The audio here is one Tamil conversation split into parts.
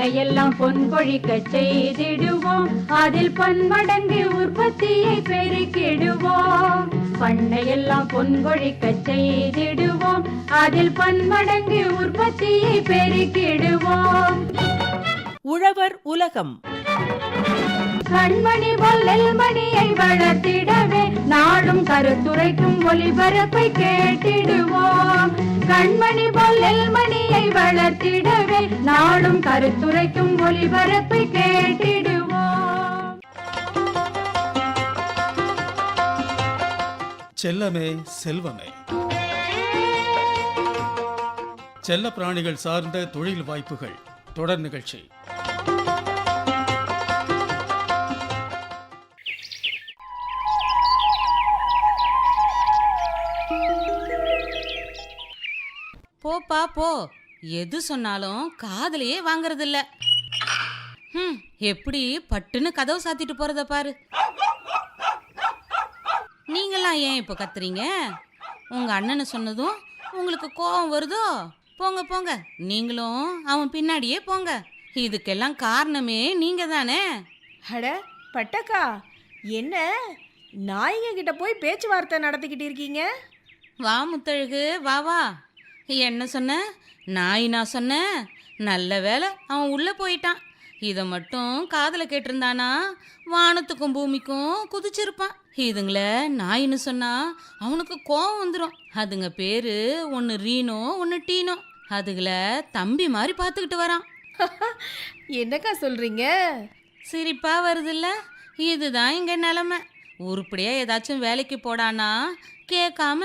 பண்ணையெல்லாம் பொன் கொழிக்க செய்திடுவோம், அதில் பன்மடங்கு உற்பத்தியை பெருக்கிடுவோம். பண்ணையெல்லாம் பொன் கொழிக்க செய்திடுவோம், அதில் பன்மடங்கு உற்பத்தியை பெருக்கிடுவோம். உழவர் உலகம். கண்மணி போல் நெல்மணியை வளர்த்திடவே நாடும் கருத்துரைக்கும் ஒலிபரப்பை கேட்டிடுவோம். கண்மணி போல் நெல்மணியை வளர்த்திடவே நாடும் கருத்துரைக்கும் ஒலிபரப்பை கேட்டிடுவோம். செல்லமே செல்வமே. செல்ல பிராணிகள் சார்ந்த தொழில் வாய்ப்புகள் தொடர் நிகழ்ச்சி. போப்பா போ, எது சொன்னாலும் காதலையே வாங்கறதில்ல. எப்படி பட்டுன்னு கதவு சாத்திட்டு போறத பாரு. நீங்களாம் ஏன் இப்போ கத்துறீங்க? உங்க அண்ணனை சொன்னதும் உங்களுக்கு கோபம் வருதோ? போங்க போங்க, நீங்களும் அவன் பின்னாடியே போங்க. இதுக்கெல்லாம் காரணமே நீங்க தானே. அட பட்டக்கா, என்ன நாய்ங்க கிட்ட போய் பேச்சுவார்த்தை நடத்திக்கிட்டு இருக்கீங்க? வா முத்தழகு, வா வா. என்ன சொன்ன? நாய் நான் சொன்னேன். நல்ல வேலை அவன் உள்ளே போயிட்டான். இதை மட்டும் காதில் கேட்டிருந்தானா வானத்துக்கும் பூமிக்கும் குதிச்சிருப்பான். இதுங்கள நாயின்னு சொன்னா அவனுக்கு கோவம் வந்துடும். அதுங்க பேரு ஒன்று ரீனோ ஒன்று டீனோ. அதுகளை தம்பி மாதிரி பார்த்துக்கிட்டு வரான். என்னக்கா சொல்றீங்க? சிரிப்பா வருதில்ல? இதுதான் இங்கே நிலமை. உருப்படியாக ஏதாச்சும் வேலைக்கு போடானா கேட்காம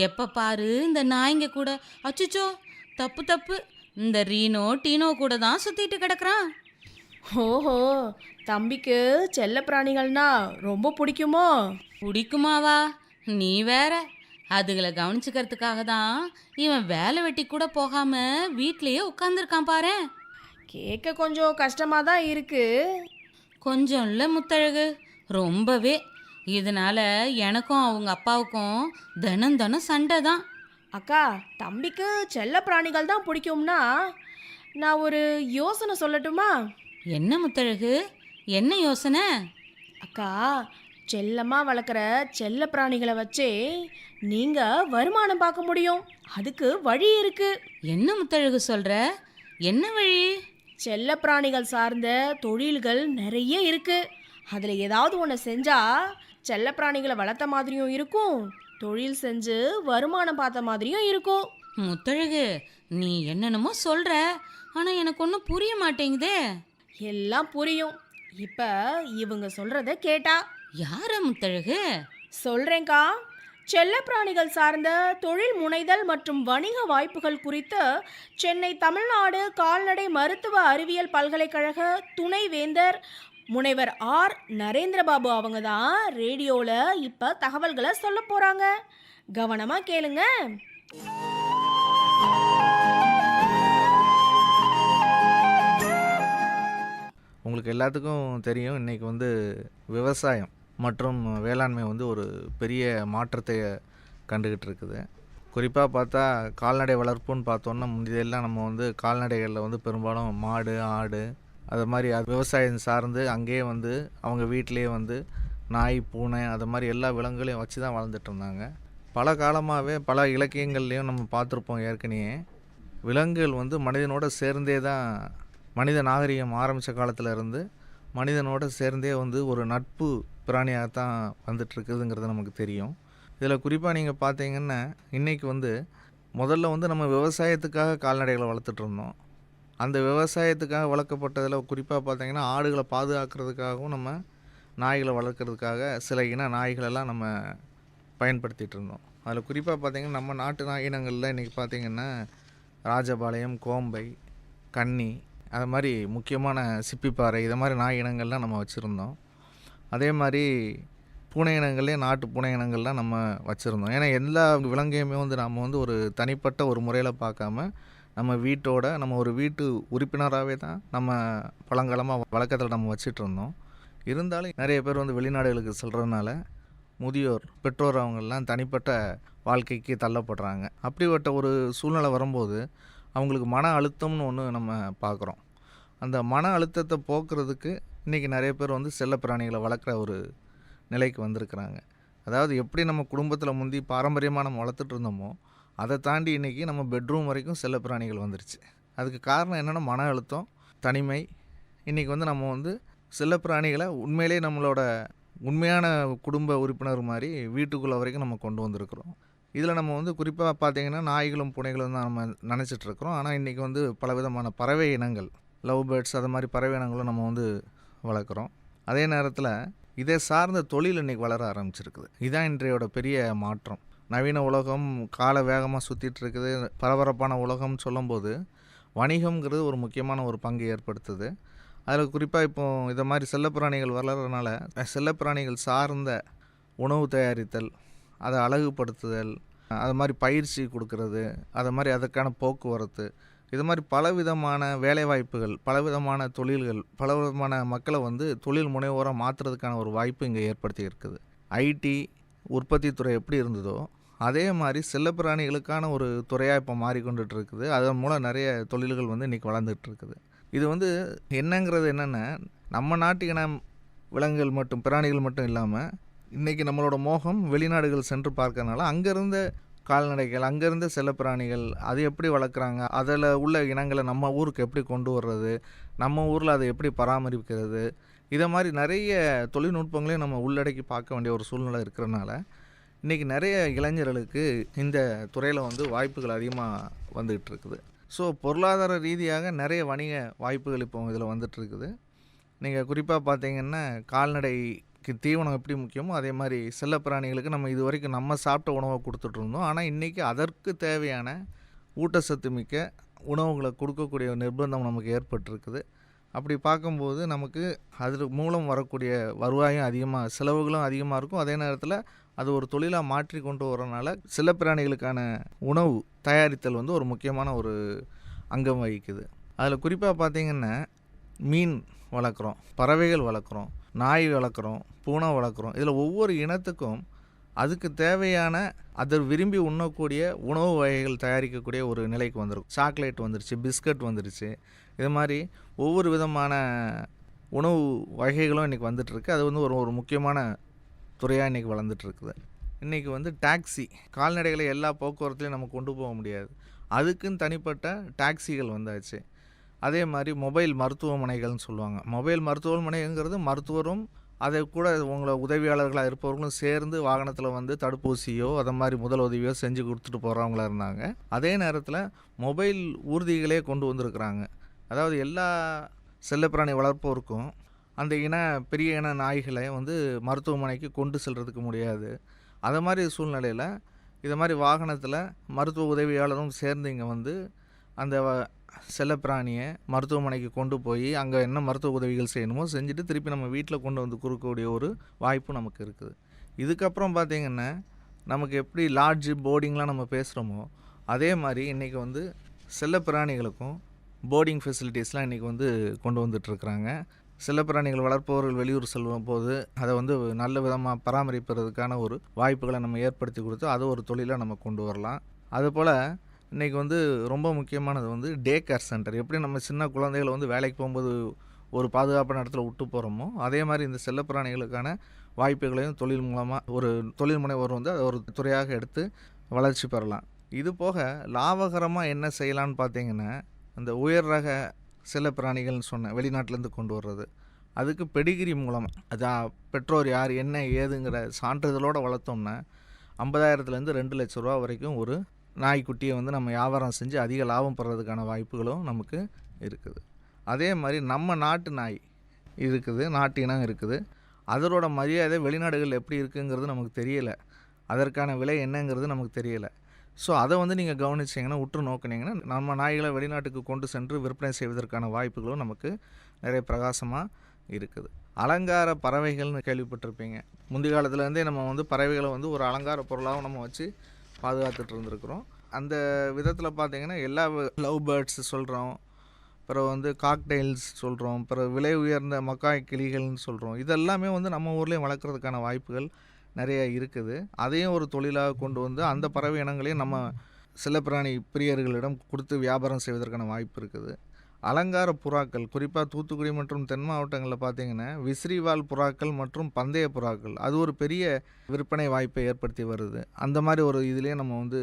எப்போ பாரு இந்த நாய்ங்க கூட. அச்சுச்சோ, தப்பு தப்பு, இந்த ரீனோ டீனோ கூட தான் சுற்றிட்டு கிடக்குறான். ஓஹோ, தம்பிக்கு செல்ல பிராணிகள்னா ரொம்ப பிடிக்குமோ? பிடிக்குமாவா? நீ வேற. அதுகளை கவனிச்சுக்கிறதுக்காக தான் இவன் வேலை வெட்டி கூட போகாமல் வீட்லேயே உட்காந்துருக்கான் பாரு. கேட்க கொஞ்சம் கஷ்டமாக தான் இருக்கு. கொஞ்சம் இல்லை முத்தழகு, ரொம்பவே. இதனால எனக்கும் அவங்க அப்பாவுக்கும் தினம் தினம் சண்டை தான். அக்கா, தம்பிக்கு செல்ல பிராணிகள் தான் பிடிக்கும்னா நான் ஒரு யோசனை சொல்லட்டுமா? என்ன முத்தழகு, என்ன யோசனை? அக்கா, செல்லமாக வளர்க்குற செல்ல பிராணிகளை வச்சே நீங்கள் வருமானம் பார்க்க முடியும். அதுக்கு வழி இருக்கு. என்ன முத்தழகு சொல்ற? என்ன வழி? செல்ல பிராணிகள் சார்ந்த தொழில்கள் நிறைய இருக்கு. அதில் ஏதாவது ஒன்று செஞ்சால் செல்ல பிராணிகளை வளர்த்த மாதிரியும் இருக்கும், தொழில் செஞ்சு வருமானம் பார்த்த மாதிரியும் இருக்கும். முத்தழகு, நீ என்னென்னமோ சொல்ற, ஆனால் எனக்கு ஒன்றும் புரிய மாட்டேங்குதே. எல்லாம் புரியும். இப்போ இவங்க சொல்கிறத கேட்டா. யார முத்தழகு? சொல்கிறேங்க்கா. செல்ல பிராணிகள் சார்ந்த தொழில் முனைதல் மற்றும் வணிக வாய்ப்புகள் குறித்து சென்னை தமிழ்நாடு கால்நடை மருத்துவ அறிவியல் பல்கலைக்கழக துணைவேந்தர் முனைவர் ஆர் நரேந்திரபாபு அவங்க தான் ரேடியோவில் இப்போ தகவல்களை சொல்ல போகிறாங்க. கவனமாக கேளுங்க. உங்களுக்கு எல்லாத்துக்கும் தெரியும், இன்றைக்கி விவசாயம் மற்றும் வேளாண்மை ஒரு பெரிய மாற்றத்தை கண்டுக்கிட்டு இருக்குது. குறிப்பாக பார்த்தா கால்நடை வளர்ப்புன்னு பார்த்தோன்னா முந்தையெல்லாம் நம்ம கால்நடைகளில் பெரும்பாலும் மாடு, ஆடு, அது மாதிரி விவசாயம் சார்ந்து அங்கேயே அவங்க வீட்டிலேயே நாய், பூனை, அது மாதிரி எல்லா விலங்குகளையும் வச்சு தான் வளர்ந்துட்டு இருந்தாங்க. பல காலமாகவே பல இலக்கியங்கள்லேயும் நம்ம பார்த்துருப்போம். ஏற்கனவே விலங்குகள் மனிதனோட சேர்ந்தே தான், மனித நாகரிகம் ஆரம்பித்த காலத்தில் இருந்து மனிதனோட சேர்ந்தே ஒரு நட்பு பிராணியாக தான் வந்துட்டுருக்குதுங்கிறது நமக்கு தெரியும். இதில் குறிப்பாக நீங்கள் பார்த்தீங்கன்னா இன்றைக்கி முதல்ல நம்ம விவசாயத்துக்காக கால்நடைகளை வளர்த்துட்டு இருந்தோம். அந்த விவசாயத்துக்காக வளர்க்கப்பட்டதில் குறிப்பாக பார்த்தீங்கன்னா ஆடுகளை பாதுகாக்கிறதுக்காகவும் நம்ம நாய்களை வளர்க்குறதுக்காக சில இன நாய்களெல்லாம் நம்ம பயன்படுத்திகிட்டு இருந்தோம். அதில் குறிப்பாக பார்த்திங்கன்னா நம்ம நாட்டு நாய் இனங்களில் இன்றைக்கி பார்த்திங்கன்னா ராஜபாளையம், கோம்பை, கன்னி, அது மாதிரி முக்கியமான சிப்பிப்பாறை, இதை மாதிரி நாய் இனங்கள்லாம் நம்ம வச்சுருந்தோம். அதே மாதிரி பூனை இனங்கள்லேயே நாட்டு பூனை இனங்கள்லாம் நம்ம வச்சுருந்தோம். ஏன்னா எல்லா விலங்கையுமே நம்ம ஒரு தனிப்பட்ட ஒரு முறையில் பார்க்காம நம்ம வீட்டோட நம்ம ஒரு வீட்டு உறுப்பினராகவே தான் நம்ம பழங்காலமாக வழக்கத்தில் நம்ம வச்சுட்டு இருந்தோம். இருந்தாலும் நிறைய பேர் வெளிநாடுகளுக்கு செல்கிறதுனால முதியோர், பெற்றோர் அவங்கெல்லாம் தனிப்பட்ட வாழ்க்கைக்கு தள்ளப்படுறாங்க. அப்படிப்பட்ட ஒரு சூழ்நிலை வரும்போது அவங்களுக்கு மன அழுத்தம்னு ஒன்று நம்ம பார்க்குறோம். அந்த மன அழுத்தத்தை போக்குறதுக்கு இன்றைக்கி நிறைய பேர் வந்து செல்லப்பிராணிகளை வளர்க்குற ஒரு நிலைக்கு வந்திருக்கிறாங்க. அதாவது எப்படி நம்ம குடும்பத்தில் முந்தி பாரம்பரியமாக நம்ம வளர்த்துட்டு இருந்தோமோ அதை தாண்டி இன்றைக்கி நம்ம பெட்ரூம் வரைக்கும் செல்லப்பிராணிகள் வந்துருச்சு. அதுக்கு காரணம் என்னென்னா மன அழுத்தம், தனிமை. இன்றைக்கி வந்து நம்ம வந்து செல்லப்பிராணிகளை உண்மையிலே நம்மளோட உண்மையான குடும்ப உறுப்பினர் மாதிரி வீட்டுக்குள்ளே வரைக்கும் நம்ம கொண்டு வந்திருக்கிறோம். இதில் நம்ம வந்து குறிப்பாக பார்த்திங்கன்னா நாய்களும் பூனைகளும் தான் நம்ம நினச்சிட்ருக்குறோம். ஆனால் இன்றைக்கி வந்து பலவிதமான பறவை இனங்கள், லவ் பேர்ட்ஸ், அது மாதிரி பறவை இனங்களும் நம்ம வந்து வளர்க்குறோம். அதே நேரத்தில் இதை சார்ந்த தொழில் இன்றைக்கி வளர ஆரம்பிச்சிருக்குது. இதுதான் இன்றையோட பெரிய மாற்றம். நவீன உலகம் கால வேகமாக சுற்றிட்டு இருக்குது. பரபரப்பான உலகம்னு சொல்லும்போது வணிகம்ங்கிறது ஒரு முக்கியமான ஒரு பங்கு ஏற்படுத்துது. அதில் குறிப்பாக இப்போ இதை மாதிரி செல்லப்பிராணிகள் வளர்கிறதுனால செல்லப்பிராணிகள் சார்ந்த உணவு தயாரித்தல், அதை அழகுபடுத்துதல், அது மாதிரி பயிற்சி கொடுக்கறது, அது மாதிரி அதுக்கான போக்குவரத்து, இது மாதிரி பலவிதமான வேலைவாய்ப்புகள், பலவிதமான தொழில்கள், பலவிதமான மக்களை வந்து தொழில் முனைவோராக மாற்றுறதுக்கான ஒரு வாய்ப்பு இங்கே ஏற்படுத்தி இருக்குது. ஐடி உற்பத்தி துறை எப்படி இருந்ததோ அதே மாதிரி செல்லப்பிராணிகளுக்கான ஒரு துறையாக இப்போ மாறிக்கொண்டுட்டு இருக்குது. அதன் மூலம் நிறைய தொழில்கள் வந்து இன்றைக்கி வளர்ந்துட்டு இருக்குது. இது வந்து என்னங்கிறது என்னென்னா, நம்ம நாட்டு இன விலங்குகள் மட்டும் பிராணிகள் மட்டும் இல்லாமல் இன்றைக்கி நம்மளோட மோகம் வெளிநாடுகள் சென்று பார்க்கறதுனால அங்கேருந்த கால்நடைகள், அங்கேருந்த செல்லப்பிராணிகள் அது எப்படி வளர்க்குறாங்க, அதில் உள்ள இனங்களை நம்ம ஊருக்கு எப்படி கொண்டு வர்றது, நம்ம ஊரில் அதை எப்படி பராமரிக்கிறது, இதை மாதிரி நிறைய தொழில்நுட்பங்களையும் நம்ம உள்ளடக்கி பார்க்க வேண்டிய ஒரு சூழ்நிலை இருக்கிறனால இன்றைக்கி நிறைய இளைஞர்களுக்கு இந்த துறையில் வந்து வாய்ப்புகள் அதிகமாக வந்துகிட்டு இருக்குது. ஸோ பொருளாதார ரீதியாக நிறைய வணிக வாய்ப்புகள் இப்போ இதில் வந்துட்டுருக்குது. நீங்கள் குறிப்பாக பார்த்தீங்கன்னா கால்நடைக்கு தீவனம் எப்படி முக்கியமோ அதே மாதிரி செல்லப்பிராணிகளுக்கு நம்ம இது வரைக்கும் நம்ம சாப்பிட்ட உணவை கொடுத்துட்ருந்தோம். ஆனால் இன்றைக்கி அதற்கு தேவையான ஊட்டச்சத்து மிக்க உணவுகளை கொடுக்கக்கூடிய நிர்பந்தம் நமக்கு ஏற்பட்டிருக்குது. அப்படி பார்க்கும்போது நமக்கு அது மூலம் வரக்கூடிய வருவாயும் அதிகமாக, செலவுகளும் அதிகமாக இருக்கும். அதே நேரத்தில் அது ஒரு தொழிலாக மாற்றி கொண்டு வரனால செல்லப்பிராணிகளுக்கான உணவு தயாரித்தல் வந்து ஒரு முக்கியமான ஒரு அங்கம் வகிக்குது. அதில் குறிப்பாக பார்த்திங்கன்னா மீன் வளர்க்குறோம், பறவைகள் வளர்க்குறோம், நாய் வளர்க்குறோம், பூனை வளர்க்குறோம். இதில் ஒவ்வொரு இனத்துக்கும் அதுக்கு தேவையான அதை விரும்பி உண்ணக்கூடிய உணவு வகைகள் தயாரிக்கக்கூடிய ஒரு நிலைக்கு வந்துடும். சாக்லேட் வந்துருச்சு, பிஸ்கட் வந்துருச்சு. இது மாதிரி ஒவ்வொரு விதமான உணவு வகைகளும் இன்றைக்கி வந்துட்டுருக்கு. அது வந்து ஒரு முக்கியமான துறையாக இன்றைக்கி வளர்ந்துட்டுருக்குது. இன்றைக்கி வந்து டாக்ஸி, கால்நடைகளை எல்லா போக்குவரத்துலையும் நம்ம கொண்டு போக முடியாது, அதுக்குன்னு தனிப்பட்ட டாக்ஸிகள் வந்தாச்சு. அதே மாதிரி மொபைல் மருத்துவமனைகள்னு சொல்லுவாங்க. மொபைல் மருத்துவமனைங்கிறது மருத்துவரும் அதை கூட உங்களை உதவியாளர்களாக இருப்பவர்களும் சேர்ந்து வாகனத்தில் வந்து தடுப்பூசியோ அதை மாதிரி முதல் உதவியோ செஞ்சு கொடுத்துட்டு போகிறவங்களா இருந்தாங்க. அதே நேரத்தில் மொபைல் ஊர்திகளே கொண்டு வந்திருக்கிறாங்க. அதாவது எல்லா செல்லப்பிராணி வளர்ப்போருக்கும் அந்த பெரிய இன நாய்களை வந்து மருத்துவமனைக்கு கொண்டு செல்கிறதுக்கு முடியாது. அதை மாதிரி சூழ்நிலையில் இதை மாதிரி வாகனத்தில் மருத்துவ உதவியாளரும் சேர்ந்து இங்கே வந்து அந்த செல்லப்பிராணியை மருத்துவமனைக்கு கொண்டு போய் அங்கே என்ன மருத்துவ உதவிகள் செய்யணுமோ செஞ்சுட்டு திருப்பி நம்ம வீட்டில் கொண்டு வந்து கொடுக்கக்கூடிய ஒரு வாய்ப்பு நமக்கு இருக்குது. இதுக்கப்புறம் பார்த்திங்கன்னா நமக்கு எப்படி லாட்ஜு போர்டிங்லாம் நம்ம பேசுகிறோமோ அதே மாதிரி இன்றைக்கி வந்து செல்லப்பிராணிகளுக்கும் போர்டிங் ஃபெசிலிட்டிஸ்லாம் இன்றைக்கி வந்து கொண்டு வந்துட்டுருக்குறாங்க. செல்லப்பிராணிகள் வளர்ப்பவர்கள் வெளியூர் செல்லும் போது அதை வந்து நல்ல விதமாக பராமரிப்பதற்கான ஒரு வாய்ப்புகளை நம்ம ஏற்படுத்தி கொடுத்து அதை ஒரு தொழிலாக நம்ம கொண்டு வரலாம். அதுபோல் இன்றைக்கி வந்து ரொம்ப முக்கியமானது வந்து டே கேர் சென்டர். எப்படி நம்ம சின்ன குழந்தைகளை வந்து வேலைக்கு போகும்போது ஒரு பாதுகாப்பான இடத்துல விட்டு போகிறோமோ அதே மாதிரி இந்த செல்லப்பிராணிகளுக்கான வாய்ப்புகளையும் தொழில் மூலமாக ஒரு தொழில் முனைவோர் வந்து அதை ஒரு துறையாக எடுத்து வளர்ச்சி பெறலாம். இது போக லாபகரமாக என்ன செய்யலான்னு பார்த்தீங்கன்னா, அந்த உயர் ரக செல்லப்பிராணிகள்னு சொன்னேன் வெளிநாட்டிலேருந்து கொண்டு வர்றது, அதுக்கு பெடிகிரி மூலமாக அதான் பெற்றோர் யார் என்ன ஏதுங்கிற சான்றிதழோடு வளர்த்தோம்னா 50,000-லேருந்து 2 லட்ச ரூபா வரைக்கும் ஒரு நாய்க்குட்டியை வந்து நம்ம வியாபாரம் செஞ்சு அதிக லாபம் பெறதுக்கான வாய்ப்புகளும் நமக்கு இருக்குது. அதே மாதிரி நம்ம நாட்டு நாய் இருக்குது, நாட்டு இனம் இருக்குது, அதனோட மரியாதை வெளிநாடுகள் எப்படி இருக்குங்கிறது நமக்கு தெரியலை, அதற்கான விலை என்னங்கிறது நமக்கு தெரியலை. ஸோ அதை வந்து நீங்கள் கவனிச்சிங்கன்னா உற்று நோக்கினீங்கன்னா நம்ம நாய்களை வெளிநாட்டுக்கு கொண்டு சென்று விற்பனை செய்வதற்கான வாய்ப்புகளும் நமக்கு நிறைய பிரகாசமாக இருக்குது. அலங்கார பறவைகள்னு கேள்விப்பட்டிருப்பீங்க. முந்தைய காலத்துலேருந்தே நம்ம வந்து பறவைகளை வந்து ஒரு அலங்கார பொருளாகவும் நம்ம வச்சு பாதுகாத்துட்டு இருந்திருக்கிறோம். அந்த விதத்தில் பார்த்திங்கன்னா எல்லா லவ் பேர்ட்ஸ் சொல்கிறோம், பிறகு வந்து காக்டெயில்ஸ் சொல்கிறோம், பிறகு விலை உயர்ந்த மக்காய் கிளிகள்னு சொல்கிறோம். இதெல்லாமே வந்து நம்ம ஊர்லேயும் வளர்க்குறதுக்கான வாய்ப்புகள் நிறைய இருக்குது. அதையும் ஒரு தொழிலாக கொண்டு வந்து அந்த பறவை இனங்களையும் நம்ம செல்லப்பிராணி பிரியர்களிடம் கொடுத்து வியாபாரம் செய்வதற்கான வாய்ப்பு இருக்குது. அலங்கார புறாக்கள் குறிப்பாக தூத்துக்குடி மற்றும் தென் மாவட்டங்களில் பார்த்தீங்கன்னா விசிறிவால் புறாக்கள் மற்றும் பந்தய புறாக்கள் அது ஒரு பெரிய விற்பனை வாய்ப்பை ஏற்படுத்தி வருது. அந்த மாதிரி ஒரு இதுலேயே நம்ம வந்து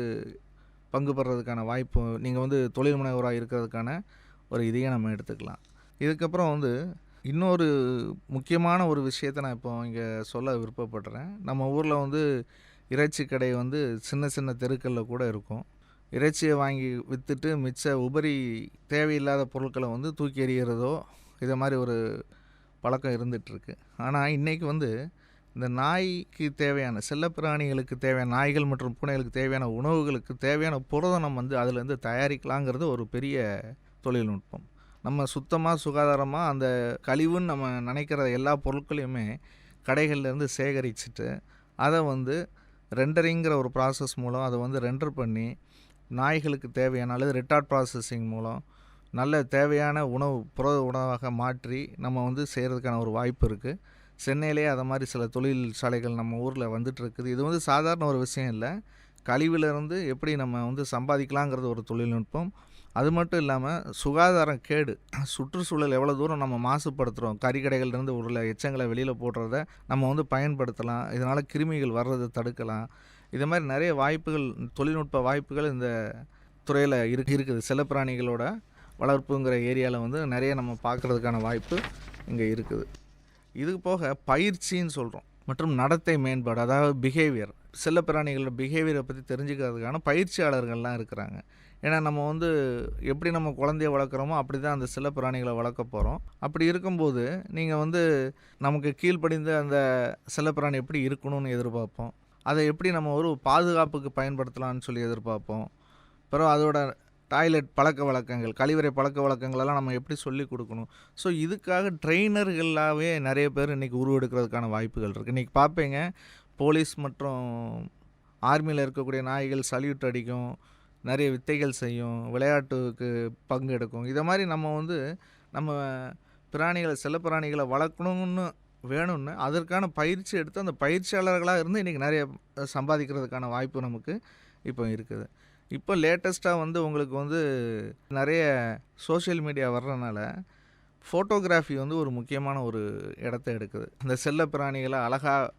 பங்கு பெறதுக்கான வாய்ப்பு நீங்கள் வந்து தொழில் முனைவோராக இருக்கிறதுக்கான ஒரு இதையே நம்ம எடுத்துக்கலாம். இதுக்கப்புறம் வந்து இன்னொரு முக்கியமான ஒரு விஷயத்தை நான் இப்போ இங்கே சொல்ல விருப்பப்படுறேன். நம்ம ஊரில் வந்து இறைச்சி கடை வந்து சின்ன சின்ன தெருக்களில் கூட இருக்கும். இறைச்சியை வாங்கி விற்றுட்டு மிச்ச உபரி தேவையில்லாத பொருட்களை வந்து தூக்கி எறிகிறதோ இதை மாதிரி ஒரு பழக்கம் இருந்துகிட்ருக்கு. ஆனால் இன்றைக்கி வந்து இந்த நாய்க்கு தேவையான செல்லப்பிராணிகளுக்கு தேவையான நாய்கள் மற்றும் பூனைகளுக்கு தேவையான உணவுகளுக்கு தேவையான புரதம் வந்து அதிலேருந்து தயாரிக்கலாங்கிறது ஒரு பெரிய தொழில்நுட்பம். நம்ம சுத்தமாக சுகாதாரமாக அந்த கழிவுன்னு நம்ம நினைக்கிற எல்லா பொருட்களையுமே கடைகள்லேருந்து சேகரிச்சுட்டு அதை வந்து ரெண்டரிங்கிற ஒரு ப்ராசஸ் மூலம் அதை வந்து ரெண்டர் பண்ணி நாய்களுக்கு தேவையான அல்லது ரிட்டார்ட் ப்ராசஸிங் மூலம் நல்ல தேவையான உணவு புரத உணவாக மாற்றி நம்ம வந்து செய்கிறதுக்கான ஒரு வாய்ப்பு இருக்குது. சென்னையிலே அதை மாதிரி சில தொழிற்சாலைகள் நம்ம ஊரில் வந்துட்டுருக்குது. இது வந்து சாதாரண ஒரு விஷயம் இல்லை. கழிவிலிருந்து எப்படி நம்ம வந்து சம்பாதிக்கலாங்கிறது ஒரு தொழில்நுட்பம். அது மட்டும் இல்லாமல் சுகாதாரம் கேடு, சுற்றுச்சூழல் எவ்வளோ தூரம் நம்ம மாசுபடுத்துகிறோம், கறிக்கடைகள்லேருந்து உள்ள எச்சங்களை வெளியில் போடுறத நம்ம வந்து பயன்படுத்தலாம். இதனால் கிருமிகள் வர்றதை தடுக்கலாம். இது மாதிரி நிறைய வாய்ப்புகள், தொழில்நுட்ப வாய்ப்புகள் இந்த துறையில் இருக்குது. செல்லப்பிராணிகளோட வளர்ப்புங்கிற ஏரியாவில் வந்து நிறைய நம்ம பார்க்குறதுக்கான வாய்ப்பு இங்கே இருக்குது. இது போக பயிற்சின்னு சொல்கிறோம் மற்றும் நடத்தை மேம்பாடு, அதாவது பிஹேவியர், செல்லப்பிராணிகளோட பிஹேவியரை பற்றி தெரிஞ்சுக்கிறதுக்கான பயிற்சியாளர்கள்லாம் இருக்கிறாங்க. ஏன்னா நம்ம வந்து எப்படி நம்ம குழந்தைய வளர்க்குறோமோ அப்படி தான் அந்த செல்லப்பிராணிகளை வளர்க்க போகிறோம். அப்படி இருக்கும்போது நீங்கள் வந்து நமக்கு கீழ்ப்படிந்த அந்த செல்லப்பிராணி எப்படி இருக்கணும்னு எதிர்பார்ப்போம். அதை எப்படி நம்ம ஒரு பாதுகாப்புக்கு பயன்படுத்தலாம்னு சொல்லி எதிர்பார்ப்போம். அப்புறம் அதோட டாய்லெட் பழக்க வழக்கங்கள், கழிவறை பழக்க வழக்கங்களெல்லாம் நம்ம எப்படி சொல்லி கொடுக்கணும். ஸோ இதுக்காக ட்ரெயினர்களாகவே நிறைய பேர் இன்றைக்கி உருவெடுக்கிறதுக்கான வாய்ப்புகள் இருக்குது. இன்றைக்கி பார்ப்பீங்க, போலீஸ் மற்றும் ஆர்மியில் இருக்கக்கூடிய நாய்கள் சல்யூட் அடிக்கும், நிறைய வித்தைகள் செய்யும், விளையாட்டுக்கு பங்கு எடுக்கும். இதை மாதிரி நம்ம வந்து நம்ம பிராணிகளை செல்லப்பிராணிகளை வளர்க்கணும்னு வேணும்னு அதற்கான பயிற்சி எடுத்து அந்த பயிற்சியாளர்களாக இருந்து இன்றைக்கி நிறைய சம்பாதிக்கிறதுக்கான வாய்ப்பு நமக்கு இப்போ இருக்குது. இப்போ லேட்டஸ்ட்டாக வந்து உங்களுக்கு வந்து நிறைய சோஷியல் மீடியா வர்றதுனால ஃபோட்டோகிராஃபி வந்து ஒரு முக்கியமான ஒரு இடத்த எடுக்குது. இந்த செல்லப்பிராணிகளை அழகாக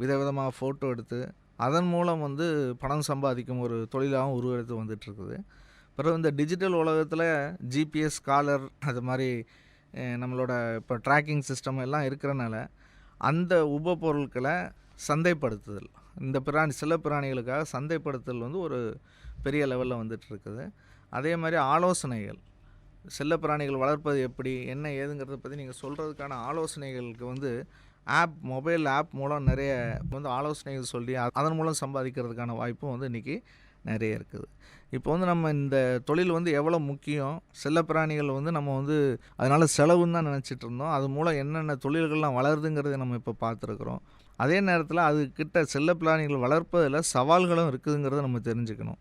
விதவிதமாக ஃபோட்டோ எடுத்து அதன் மூலம் வந்து பணம் சம்பாதிக்கும் ஒரு தொழிலாகவும் உருவெடுத்து வந்துட்டுருக்குது. பிறகு இந்த டிஜிட்டல் உலகத்தில் ஜிபிஎஸ் காலர் அது மாதிரி நம்மளோட இப்போ ட்ராக்கிங் சிஸ்டம் எல்லாம் இருக்கிறனால அந்த உபப்பொருட்களை சந்தைப்படுத்துதல், இந்த செல்லப்பிராணிகளுக்காக சந்தைப்படுத்துதல் வந்து ஒரு பெரிய லெவலில் வந்துட்டுருக்குது. அதே மாதிரி ஆலோசனைகள், செல்லப்பிராணிகள் வளர்ப்பது எப்படி என்ன ஏதுங்கிறத பற்றி நீங்கள் சொல்கிறதுக்கான ஆலோசனைகளுக்கு வந்து மொபைல் ஆப் மூலம் நிறைய வந்து ஆலோசனைகள் சொல்லி அதன் மூலம் சம்பாதிக்கிறதுக்கான வாய்ப்பும் வந்து இன்றைக்கி நிறைய இருக்குது. இப்போ வந்து நம்ம இந்த தொழில் வந்து எவ்வளோ முக்கியம், செல்லப்பிராணிகள் வந்து நம்ம வந்து அதனால் செலவுன்னு தான் நினச்சிட்டு இருந்தோம். அது மூலம் என்னென்ன தொழில்கள்லாம் வளருதுங்கிறத நம்ம இப்போ பார்த்துருக்குறோம். அதே நேரத்தில் அதுக்கிட்ட செல்லப்பிராணிகள் வளர்ப்பதில் சவால்களும் இருக்குதுங்கிறத நம்ம தெரிஞ்சுக்கணும்.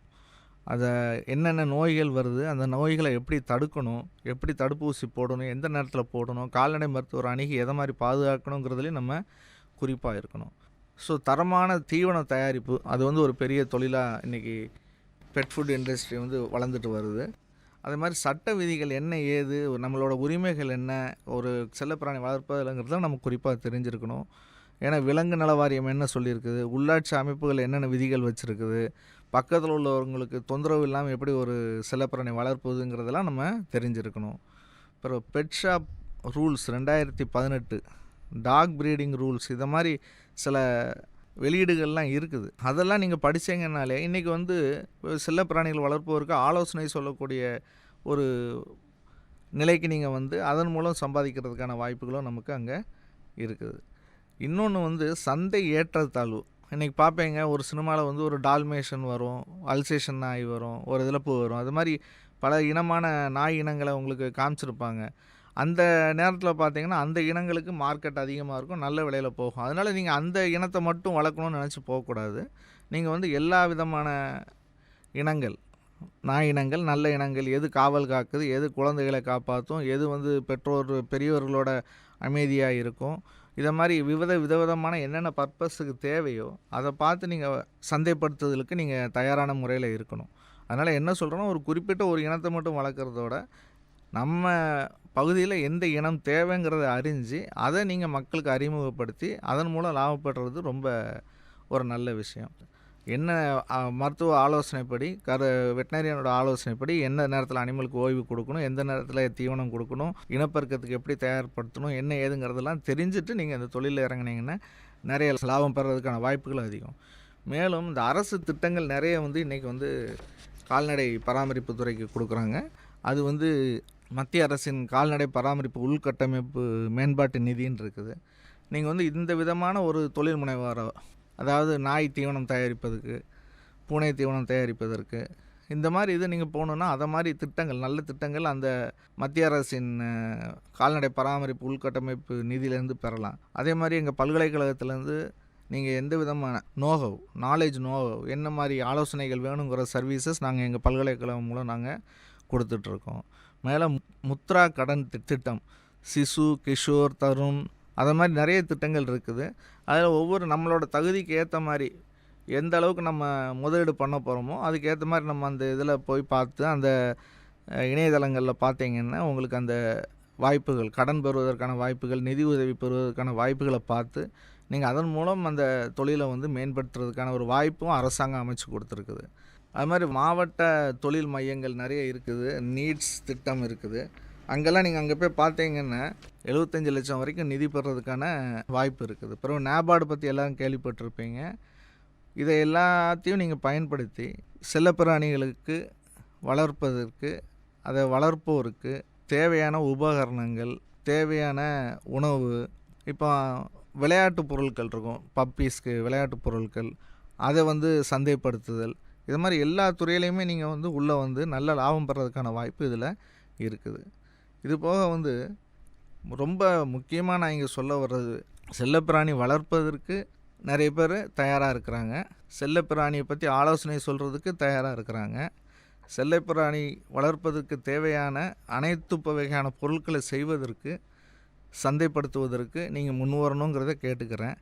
அதை என்னென்ன நோய்கள் வருது, அந்த நோய்களை எப்படி தடுக்கணும், எப்படி தடுப்பூசி போடணும், எந்த நேரத்தில் போடணும், கால்நடை மருத்துவர் அணுகி எதை மாதிரி பாதுகாக்கணுங்கிறதுலையும் நம்ம குறிப்பாக இருக்கணும். ஸோ தரமான தீவன தயாரிப்பு அது வந்து ஒரு பெரிய தொழிலாக இன்றைக்கி பெட் ஃபுட் இண்டஸ்ட்ரி வந்து வளர்ந்துட்டு வருது. அதே மாதிரி சட்ட விதிகள் என்ன ஏது, நம்மளோட உரிமைகள் என்ன, ஒரு செல்லப்பிராணி வளர்ப்பதுங்கிறத நம்ம குறிப்பாக தெரிஞ்சிருக்கணும். ஏன்னா விலங்கு நல வாரியம் என்ன சொல்லியிருக்குது, உள்ளாட்சி அமைப்புகள் என்னென்ன விதிகள் வச்சுருக்குது, பக்கத்தில் உள்ளவங்களுக்கு தொந்தரவு இல்லாமல் எப்படி ஒரு செல்லப்பிராணி வளர்ப்பதுங்கிறதெல்லாம் நம்ம தெரிஞ்சிருக்கணும். அப்புறம் pet shop rules 2018, dog breeding rules, இதை மாதிரி சில வெளியீடுகள்லாம் இருக்குது. அதெல்லாம் நீங்கள் படித்தீங்கன்னாலே இன்றைக்கி வந்து செல்லப்பிராணிகள் வளர்ப்பவருக்கு ஆலோசனை சொல்லக்கூடிய ஒரு நிலைக்கு நீங்கள் வந்து அதன் மூலம் சம்பாதிக்கிறதுக்கான வாய்ப்புகளும் நமக்கு அங்கே இருக்குது. இன்னொன்று வந்து சந்தை ஏற்றத்தாழ்வு. இன்றைக்கி பார்ப்பீங்க, ஒரு சினிமாவில் வந்து ஒரு டால்மேஷன் வரும், அல்சேஷன் நாய் வரும், ஒரு இதிலப்பு வரும், அது மாதிரி பல இனமான நாய் இனங்களை உங்களுக்கு காமிச்சிருப்பாங்க. அந்த நேரத்தில் பார்த்தீங்கன்னா அந்த இனங்களுக்கு மார்க்கெட் அதிகமாக இருக்கும், நல்ல விலையில் போகும். அதனால் நீங்கள் அந்த இனத்தை மட்டும் வளர்க்கணும்னு நினச்சி போகக்கூடாது. நீங்கள் வந்து எல்லா விதமான இனங்கள், நாய் இனங்கள், நல்ல இனங்கள், எது காவல் காக்குது, எது குழந்தைகளை காப்பாற்றும், எது வந்து பெரியவர்களோட அமைதியாக இருக்கும், இதை மாதிரி விதவிதமான என்னென்ன பர்பஸுக்கு தேவையோ அதை பார்த்து நீங்கள் சந்தைப்படுத்துதலுக்கு நீங்கள் தயாரான முறையில் இருக்கணும். அதனால் என்ன சொல்கிறோன்னா, ஒரு குறிப்பிட்ட ஒரு இனத்தை மட்டும் வளர்க்குறதோட நம்ம பகுதியில் எந்த இனம் தேவைங்கிறத அறிஞ்சு அதை நீங்கள் மக்களுக்கு அறிமுகப்படுத்தி அதன் மூலம் லாபப்படுறது ரொம்ப ஒரு நல்ல விஷயம். என்ன மருத்துவ ஆலோசனைப்படி வெட்டினரியனோட ஆலோசனைப்படி எந்த நேரத்தில் அனிமலுக்கு ஓய்வு கொடுக்கணும், எந்த நேரத்தில் தீவனம் கொடுக்கணும், இனப்பெருக்கத்துக்கு எப்படி தயார்படுத்தணும், என்ன ஏதுங்கிறதெல்லாம் தெரிஞ்சுட்டு நீங்கள் இந்த தொழிலில் இறங்குனீங்கன்னா நிறைய லாபம் பெறதுக்கான வாய்ப்புகள் அதிகம். மேலும் இந்த அரசு திட்டங்கள் நிறைய இன்றைக்கி கால்நடை பராமரிப்பு துறைக்கு கொடுக்குறாங்க. அது மத்திய அரசின் கால்நடை பராமரிப்பு உள்கட்டமைப்பு மேம்பாட்டு நிதின்னு இருக்குது. நீங்கள் இந்த விதமான ஒரு தொழில் முனைவோரோ, அதாவது நாய் தீவனம் தயாரிப்பதற்கு, பூனை தீவனம் தயாரிப்பதற்கு, இந்த மாதிரி நீங்கள் போகணுன்னா அதை மாதிரி திட்டங்கள், நல்ல திட்டங்கள் அந்த மத்திய அரசின் கால்நடை பராமரிப்பு உள்கட்டமைப்பு நிதியிலேருந்து பெறலாம். அதே மாதிரி எங்கள் பல்கலைக்கழகத்திலேருந்து நீங்கள் எந்த விதமான நாலேஜ் என்ன மாதிரி ஆலோசனைகள் வேணுங்கிற சர்வீசஸ் நாங்கள் எங்கள் பல்கலைக்கழகம் மூலம் நாங்கள் கொடுத்துட்ருக்கோம். மேலே முத்ரா கடன் திட்டம், சிசு, கிஷோர், தருண், அதை மாதிரி நிறைய திட்டங்கள் இருக்குது. அதில் ஒவ்வொரு நம்மளோட தகுதிக்கு ஏற்ற மாதிரி எந்த அளவுக்கு நம்ம முதலீடு பண்ண போகிறோமோ அதுக்கேற்ற மாதிரி நம்ம அந்த இதில் போய் பார்த்து அந்த இணையதளங்களில் பார்த்தீங்கன்னா உங்களுக்கு அந்த வாய்ப்புகள், கடன் பெறுவதற்கான வாய்ப்புகள், நிதி உதவி பெறுவதற்கான வாய்ப்புகளை பார்த்து நீங்கள் அதன் மூலம் அந்த தொழிலை மேம்படுத்துறதுக்கான ஒரு வாய்ப்பும் அரசாங்கம் அமைச்சு கொடுத்துருக்குது. அது மாதிரி மாவட்ட தொழில் மையங்கள் நிறைய இருக்குது, நீட்ஸ் திட்டம் இருக்குது. அங்கெல்லாம் நீங்கள் அங்கே போய் பார்த்தீங்கன்னா 75 லட்சம் வரைக்கும் நிதி பெறுறதுக்கான வாய்ப்பு இருக்குது. பிறகு நேபார்டு பற்றி எல்லோரும் கேள்விப்பட்டிருப்பீங்க. இதை எல்லாத்தையும் நீங்கள் பயன்படுத்தி செல்லப்பிராணிகளுக்கு வளர்ப்பதற்கு, அதை வளர்ப்போருக்கு தேவையான உபகரணங்கள், தேவையான உணவு, இப்போ விளையாட்டு பொருட்கள் இருக்கும், பப்பீஸ்க்கு விளையாட்டு பொருட்கள், அதை சந்தைப்படுத்துதல், இது மாதிரி எல்லா துறையிலையுமே நீங்கள் உள்ளே நல்ல லாபம் பெறதுக்கான வாய்ப்பு இதில் இருக்குது. இது போக ரொம்ப முக்கியமாக நான் இங்கே சொல்ல வர்றது, செல்லப்பிராணி வளர்ப்பதற்கு நிறைய பேர் தயாராக இருக்கிறாங்க, செல்லப்பிராணியை பற்றி ஆலோசனை சொல்கிறதுக்கு தயாராக இருக்கிறாங்க. செல்லப்பிராணி வளர்ப்பதற்கு தேவையான அனைத்து வகையான பொருட்களை செய்வதற்கு, சந்தைப்படுத்துவதற்கு நீங்கள் முன் வரணுங்கிறத கேட்டுக்கிறேன்.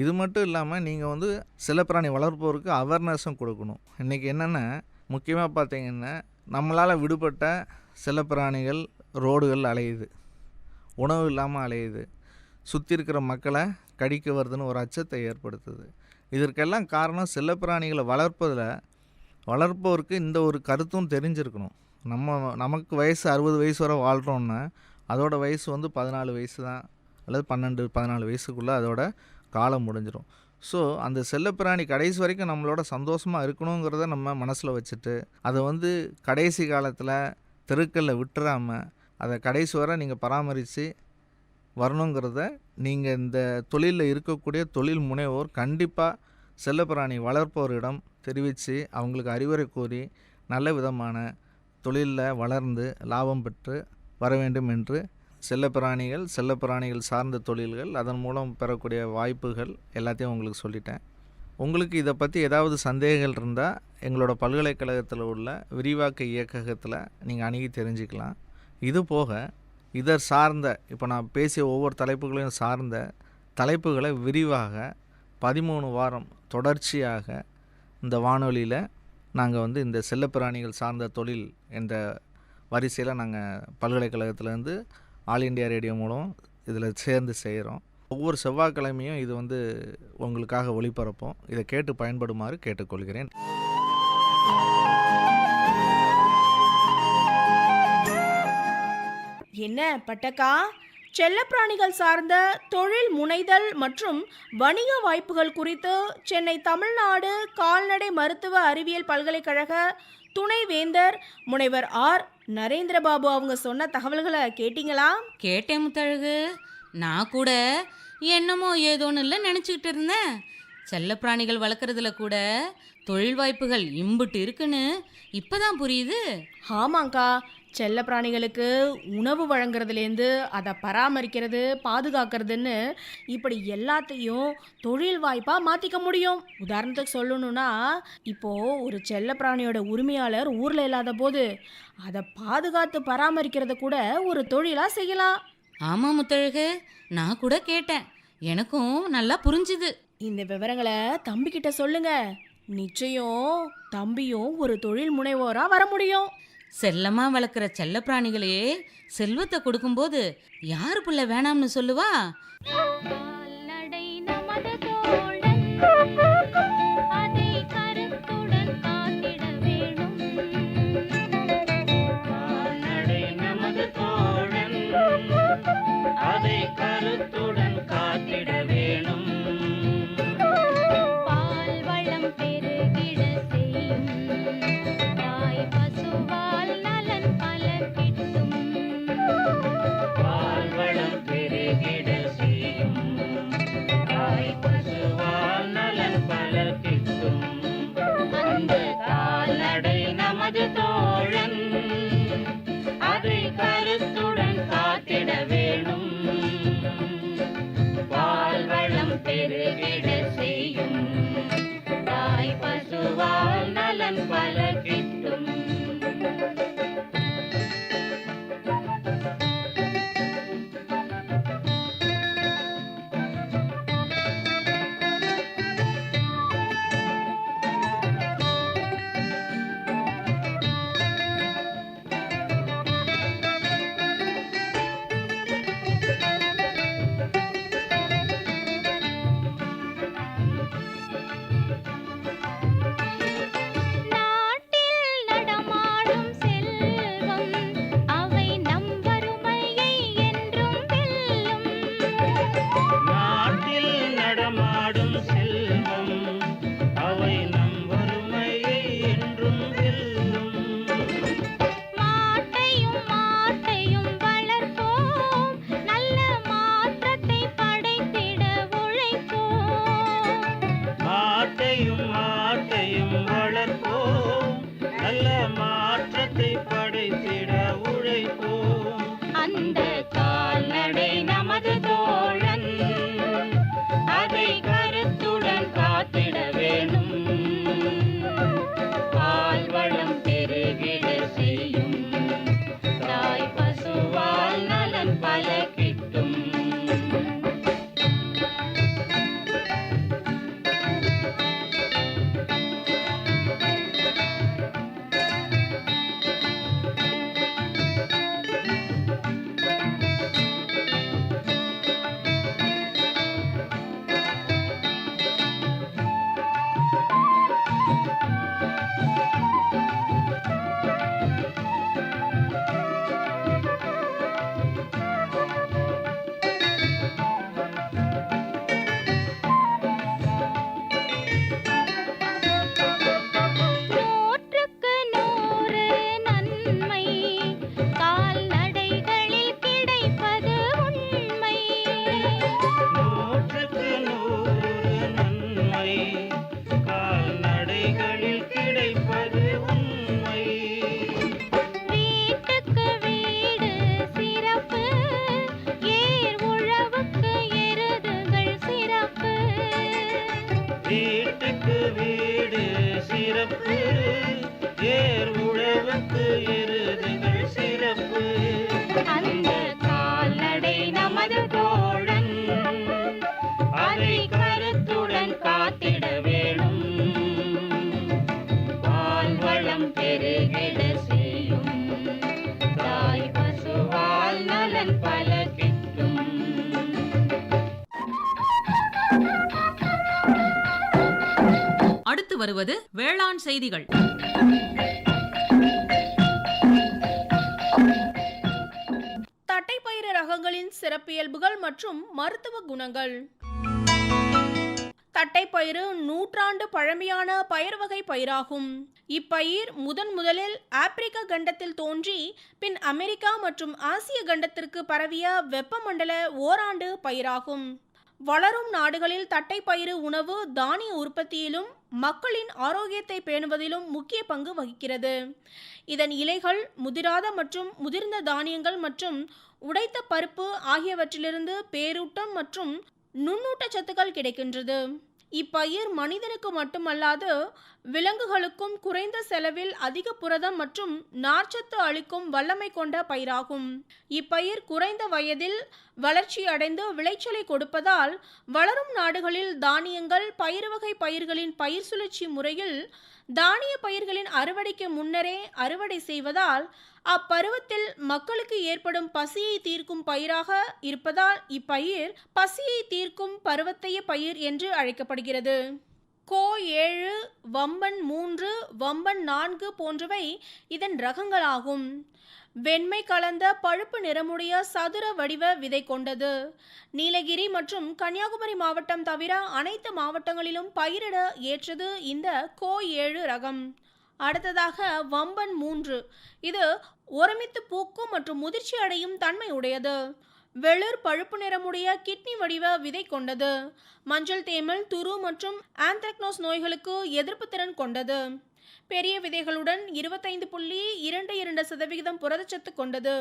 இது மட்டும் இல்லாமல் நீங்கள் செல்லப்பிராணி வளர்ப்போருக்கு அவேர்னஸும் கொடுக்கணும். இன்றைக்கி என்னென்னா முக்கியமாக பார்த்தீங்கன்னா நம்மளால் விடுபட்ட செல்லப்பிராணிகள் ரோடுகள் அலையுது, உணவு இல்லாமல் அலையுது, சுற்றி இருக்கிற மக்களை கடிக்க வருதுன்னு ஒரு அச்சத்தை ஏற்படுத்துது. இதற்கெல்லாம் காரணம் செல்லப்பிராணிகளை வளர்ப்போருக்கு இந்த ஒரு கருத்தும் தெரிஞ்சிருக்கணும். நமக்கு வயசு 60 வயசு வரை வாழ்கிறோன்னா அதோட வயசு 14 வயசு தான், அல்லது 12-14 வயசுக்குள்ளே அதோட காலம் முடிஞ்சிடும். ஸோ அந்த செல்லப்பிராணி கடைசி வரைக்கும் நம்மளோட சந்தோஷமாக இருக்கணுங்கிறத நம்ம மனசில் வச்சுட்டு அதை கடைசி காலத்தில் தெருக்களில் விட்டுறாமல் அதை கடைசி வரை நீங்கள் பராமரித்து வரணுங்கிறத நீங்கள் இந்த தொழிலில் இருக்கக்கூடிய தொழில் முனைவோர் கண்டிப்பாக செல்லப்பிராணி வளர்ப்போரிடம் தெரிவித்து அவங்களுக்கு அறிவுரை கூறி நல்ல விதமான தொழிலில் வளர்ந்து லாபம் பெற்று வர வேண்டும் என்று செல்லப்பிராணிகள் சார்ந்த தொழில்கள், அதன் மூலம் பெறக்கூடிய வாய்ப்புகள் எல்லாத்தையும் உங்களுக்கு சொல்லிட்டேன். உங்களுக்கு இதை பற்றி ஏதாவது சந்தேகங்கள் இருந்தால் எங்களோட பல்கலைக்கழகத்தில் உள்ள விரிவாக்க இயக்ககத்தில் நீங்கள் அணுகி தெரிஞ்சுக்கலாம். இது போக இதர் சார்ந்த, இப்போ நான் பேசிய ஒவ்வொரு தலைப்புகளையும் சார்ந்த தலைப்புகளை விரிவாக 13 வாரம் தொடர்ச்சியாக இந்த வானொலியில் நாங்கள் இந்த செல்லப்பிராணிகள் சார்ந்த தொழில் என்ற வரிசையில் நாங்கள் பல்கலைக்கழகத்திலேருந்து ஆல் இண்டியா ரேடியோ மூலம் இதில் சேர்ந்து செய்கிறோம். ஒவ்வொரு செவ்வாய்க்கிழமையும் இது உங்களுக்காக ஒளிபரப்போம். இதை கேட்டு பயன்படுமாறு கேட்டுக்கொள்கிறேன். என்ன பட்டக்கா, செல்லப்பிராணிகள் சார்ந்த தொழில் முனைதல் மற்றும் வணிக வாய்ப்புகள் குறித்து சென்னை தமிழ்நாடு கால்நடை மருத்துவ அறிவியல் பல்கலைக்கழக துணைவேந்தர் முனைவர் ஆர் நரேந்திரபாபு அவங்க சொன்ன தகவல்களை கேட்டீங்களா? கேட்டேன் முத்தழகு. நான் கூட என்னமோ ஏதோன்னு இல்லை நினச்சிக்கிட்டு இருந்தேன். செல்லப்பிராணிகள் வளர்க்குறதுல கூட தொழில் வாய்ப்புகள் இம்புட்டு இருக்குன்னு இப்போதான் புரியுது. ஆமாங்க்கா, செல்ல பிராணிகளுக்கு உணவு வழங்குறதுலேருந்து அதை பராமரிக்கிறது, பாதுகாக்கிறதுன்னு இப்படி எல்லாத்தையும் தொழில் வாய்ப்பாக மாற்றிக்க முடியும். உதாரணத்துக்கு சொல்லணும்னா, இப்போது ஒரு செல்ல பிராணியோட உரிமையாளர் ஊரில் இல்லாத போது அதை பாதுகாத்து பராமரிக்கிறத கூட ஒரு தொழிலாக செய்யலாம். ஆமாம் முத்தழகு, நான் கூட கேட்டேன், எனக்கும் நல்லா புரிஞ்சுது. இந்த விவரங்களை தம்பிக்கிட்ட சொல்லுங்க, நிச்சயம் தம்பியும் ஒரு தொழில் முனைவோராக வர முடியும். செல்லமா வளர்க்குற செல்ல பிராணிகளே செல்வத்தை கொடுக்கும்போது யாரு புள்ள வேணாம்னு சொல்லுவா? கால்நடை நமது தோழன், அதை கருத்துடன் காத்திட வேணும். கால்நடை நமது தோழன், அதை கருத்துடன் காத்திட வேணும். பால் வளம் பெருகிட செய்யும், தாய் பசுவால் நலன் பல கிட்டும். பால்வளம் பெருகிட செய்யும், தாய் பசுவால் நலன் பல கிட்டும். அந்த கால்நடை நமது தோழன், அதை கருத்துடன் காத்திட வேணும். பால்வளம் பெருகிட செய்யும், தாய் பசுவால் நலன் பல கிட்டும். நாட்டில் நடமாடும் செல்வம், அவை நம் வறுமையை என்றும் வெல்லும். நாட்டில் நடமாடும் செல்வம், அவை நம் வறுமையை என்றும் வெல்லும். மாட்டையும் மாட்டையும் வளர்ப்போம், நல்ல மாற்றத்தை படைத்திட உழைப்போம். மாட்டையும் மாட்டையும் வளர்ப்போம், நல்ல மாற்றத்தை படைத்திட உழைப்போம். அந்த கால்நடை நமது தோழன், அதை கருத்துடன் காத்திட வேணும். பால்வளம் பெருகிட செய்யும், தாய் பசுவால் நலன் பல கிட்டும். நூற்றுக்கு நூறு நன்மை கால்நடைகளில் கிடைப்பது உண்மை. நூற்றுக்கு நூறு நன்மை கால்நடைகளில் கிடைப்பது உண்மை. வீட்டுக்கு வீடு சிறப்பு, ஏர் உழவுக்கு எருதுகள் சிறப்பு. வீட்டுக்கு வீடு சிறப்பு, ஏர் உழவுக்கு எருதுகள் சிறப்பு. அந்த கால்நடை நமது தோழன், அதை கருத்துடன் காத்திட வேணும். பால்வளம் பெருகிட செய்யும், தாய் பசுவால் நலன் பல கிட்டும். அடுத்து வருவது வேளாண் செய்திகள். தட்டைப்பயிறு ரகங்களின் சிறப்பியல்புகள் மற்றும் மருத்துவ குணங்கள். தட்டைப்பயிறு நூற்றாண்டு பழமையான பயிர் வகை பயிராகும். இப்பயிர் முதலில் ஆப்பிரிக்க கண்டத்தில் தோன்றி பின் அமெரிக்கா மற்றும் ஆசிய கண்டத்திற்கு பரவிய வெப்பமண்டல ஓராண்டு பயிராகும். வளரும் நாடுகளில் தட்டைப்பயிறு உணவு தானிய உற்பத்தியிலும் மக்களின் ஆரோக்கியத்தை பேணுவதிலும் முக்கிய பங்கு வகிக்கிறது. இதன் இலைகள் முதிராத மற்றும் முதிர்ந்த தானியங்கள் மற்றும் உடைத்த பருப்பு ஆகியவற்றிலிருந்து பேரூட்டம் மற்றும் நுண்ணூட்டச்சத்துக்கள் கிடைக்கின்றது. இப்பயிர் மனிதனுக்கு மட்டுமல்லாது விலங்குகளுக்கும் குறைந்த செலவில் அதிக புரதம் மற்றும் நார்ச்சத்து அளிக்கும் வல்லமை கொண்ட பயிராகும். இப்பயிர் குறைந்த வயதில் வளர்ச்சி அடைந்து விளைச்சலை கொடுப்பதால் வளரும் நாடுகளில் தானியங்கள் பயிர் வகை பயிர்களின் பயிர் சுழற்சி முறையில் தானிய பயிர்களின் அறுவடைக்கு முன்னரே அறுவடை செய்வதால் அப்பருவத்தில் மக்களுக்கு ஏற்படும் பசியை தீர்க்கும் பயிராக இருப்பதால் இப்பயிர் பசியை தீர்க்கும் பருவத்தைய பயிர் என்று அழைக்கப்படுகிறது. கோ 7, வம்பன் 3, வம்பன் 4 போன்றவை இதன் ரகங்களாகும். வெண்மை கலந்த பழுப்பு நிறமுடைய சதுர வடிவ விதை கொண்டது. நீலகிரி மற்றும் கன்னியாகுமரி மாவட்டம் தவிர அனைத்து மாவட்டங்களிலும் பயிரிட ஏற்றது இந்த கோ 7 ரகம். அடுத்ததாக வம்பன் 3. இது ஒருமித்து பூக்கும் மற்றும் முதிர்ச்சி அடையும் தன்மை உடையது. வெளிர் பழுப்பு நிறமுடைய கிட்னி வடிவ விதை கொண்டது. மஞ்சள் தேமல், துரு மற்றும் ஆந்த்ராக்னோஸ் நோய்களுக்கு எதிர்ப்பு திறன் கொண்டது. பெரிய விதைகளுடன் 25.22% புரதச்சத்து கொண்டது.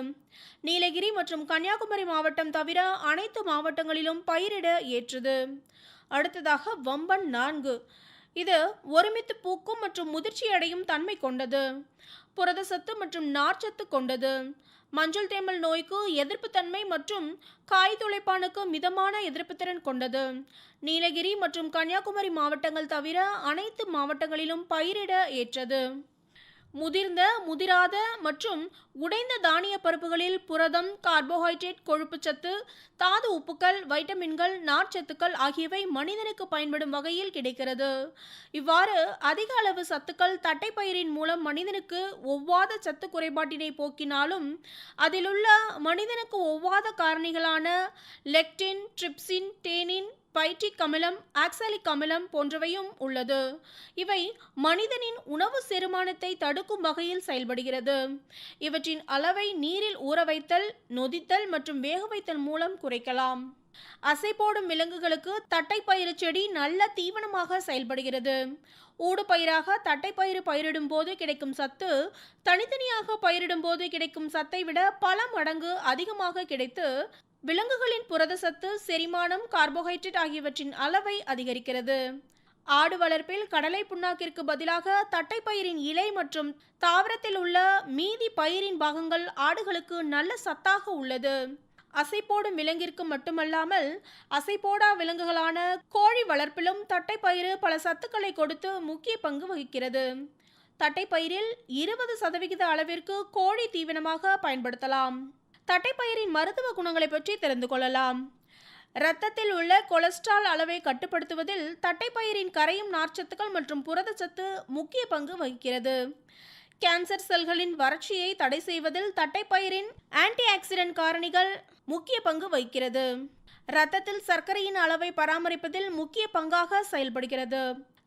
நீலகிரி மற்றும் கன்னியாகுமரி மாவட்டம் தவிர அனைத்து மாவட்டங்களிலும் பயிரிட ஏற்றது. அடுத்ததாக வம்பன் 4. இது ஒருமித்து பூக்கும் மற்றும் முதிர்ச்சி அடையும் தன்மை கொண்டது. புரதச்சத்து மற்றும் நார்ச்சத்து கொண்டது. மஞ்சள் தேமல் நோய்க்கு எதிர்ப்பு தன்மை மற்றும் காய் துளைப்பானுக்கு மிதமான எதிர்ப்பு திறன் கொண்டது. நீலகிரி மற்றும் கன்னியாகுமரி மாவட்டங்கள் தவிர அனைத்து மாவட்டங்களிலும் பயிரிட ஏற்றது. முதிர்ந்த, முதிராத மற்றும் உடைந்த தானிய பருப்புகளில் புரதம், கார்போஹைட்ரேட், கொழுப்புச்சத்து, தாது உப்புக்கள், வைட்டமின்கள், நார்ச்சத்துக்கள் ஆகியவை மனிதனுக்கு பயன்படும் வகையில் கிடைக்கிறது. இவ்வாறு அதிக அளவு சத்துக்கள் தட்டைப்பயிரின் மூலம் மனிதனுக்கு ஒவ்வாத சத்து குறைபாட்டினை போக்கினாலும் அதிலுள்ள மனிதனுக்கு ஒவ்வாத காரணிகளான லெக்டின், ட்ரிப்சின், டேனின், பைட்ரிக் அமிலம், ஆக்சாலிக் அமிலம் போன்றவையும் உள்ளது. இவை மனிதனின் உணவு செரிமானத்தை தடுக்கும் வகையில் செயல்படுகிறது. இவற்றின் அளவை நீரில் ஊற வைத்தல், நொதித்தல் மற்றும் வேக வைத்தல் மூலம் குறைக்கலாம். அசை போடும் விலங்குகளுக்கு தட்டைப்பயிறு செடி நல்ல தீவனமாக செயல்படுகிறது. ஊடு பயிராக தட்டைப்பயிறு பயிரிடும் போது கிடைக்கும் சத்து தனித்தனியாக பயிரிடும் போது கிடைக்கும் சத்தை விட பல மடங்கு அதிகமாக கிடைத்து விலங்குகளின் புரதச்சத்து, செரிமானம், கார்போஹைட்ரேட் ஆகியவற்றின் அளவை அதிகரிக்கிறது. ஆடு வளர்ப்பில் கடலை புண்ணாக்கிற்கு பதிலாக தட்டைப்பயிரின் இலை மற்றும் தாவரத்தில் உள்ள மீதி பயிரின் பாகங்கள் ஆடுகளுக்கு நல்ல சத்தாக உள்ளது. அசைப்போடும் விலங்கிற்கு மட்டுமல்லாமல் அசைப்போடா விலங்குகளான கோழி வளர்ப்பிலும் தட்டைப்பயிறு பல சத்துக்களை கொடுத்து முக்கிய பங்கு வகிக்கிறது. தட்டைப்பயிரில் 20% அளவிற்கு கோழி தீவனமாக பயன்படுத்தலாம். தட்டைப்பயிரின் மருத்துவ குணங்களை பற்றி தெரிந்து கொள்ளலாம். இரத்தத்தில் உள்ள கொலஸ்ட்ரால் அளவை கட்டுப்படுத்துவதில் தட்டைப்பயிரின் கரையும் நார்ச்சத்துக்கள் மற்றும் புரதச்சத்து முக்கிய பங்கு வகிக்கிறது. கேன்சர் செல்களின் வறட்சியை தடை செய்வதில் தட்டைப்பயிரின் ஆன்டி ஆக்சிடென்ட் காரணிகள் முக்கிய பங்கு வகிக்கிறது. இரத்தத்தில் சர்க்கரையின் அளவை பராமரிப்பதில் முக்கிய பங்காக செயல்படுகிறது.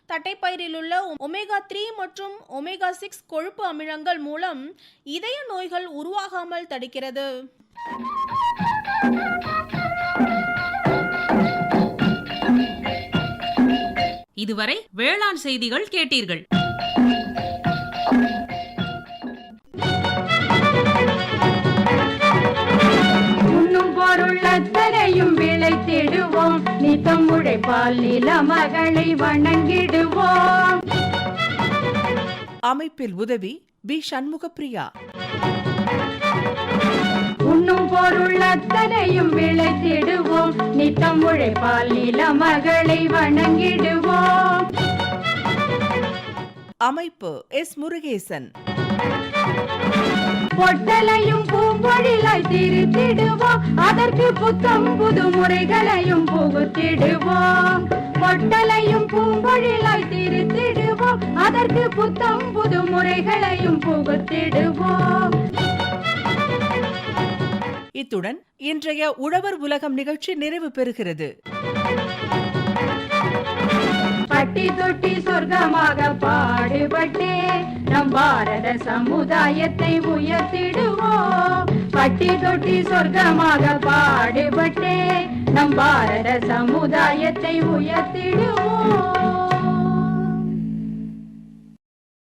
தட்டைப்பயிரில் உள்ள ஒமேகா 3 மற்றும் ஒமேகா 6 கொழுப்பு அமிலங்கள் மூலம் இதய நோய்கள் உருவாகாமல் தடுக்கிறது. இதுவரை வேளாண் செய்திகள் கேட்டீர்கள். பொருளத்தரையும் விளைத்திடுவோம், நித்தம் உழைப்பால் நில மகளை வணங்கிடுவோம். அமைப்பில் உதவி பி. சண்முகப்பிரியா. உண்ணும் பொருளத்தரையும் விளைத்திடுவோம், நித்தம் உழைப்பால் நில மகளை வணங்கிடுவோம். அமைப்பு எஸ். முருகேசன். பொட்டலையும் பூம்பொழிலாய் திருத்திடுவோம், அதற்கு புத்தம் புது முறைகளையும் புகுத்திடுவோம். பொட்டலையும் பூம்பொழிலாய் திருத்திடுவோம், அதற்கு புத்தம் புது முறைகளையும் புகுத்திடுவோம். இத்துடன் இன்றைய உழவர் உலகம் நிகழ்ச்சி நிறைவு பெறுகிறது. பட்டி தொட்டி சொர்க்கமாக பாடுபட்டே நம் பாரத சமுதாயத்தை உயர்த்திடுவோம். பட்டி தொட்டி சொர்க்கமாக பாடுபட்டே நம் பாரத சமுதாயத்தை உயர்த்திடுவோம்.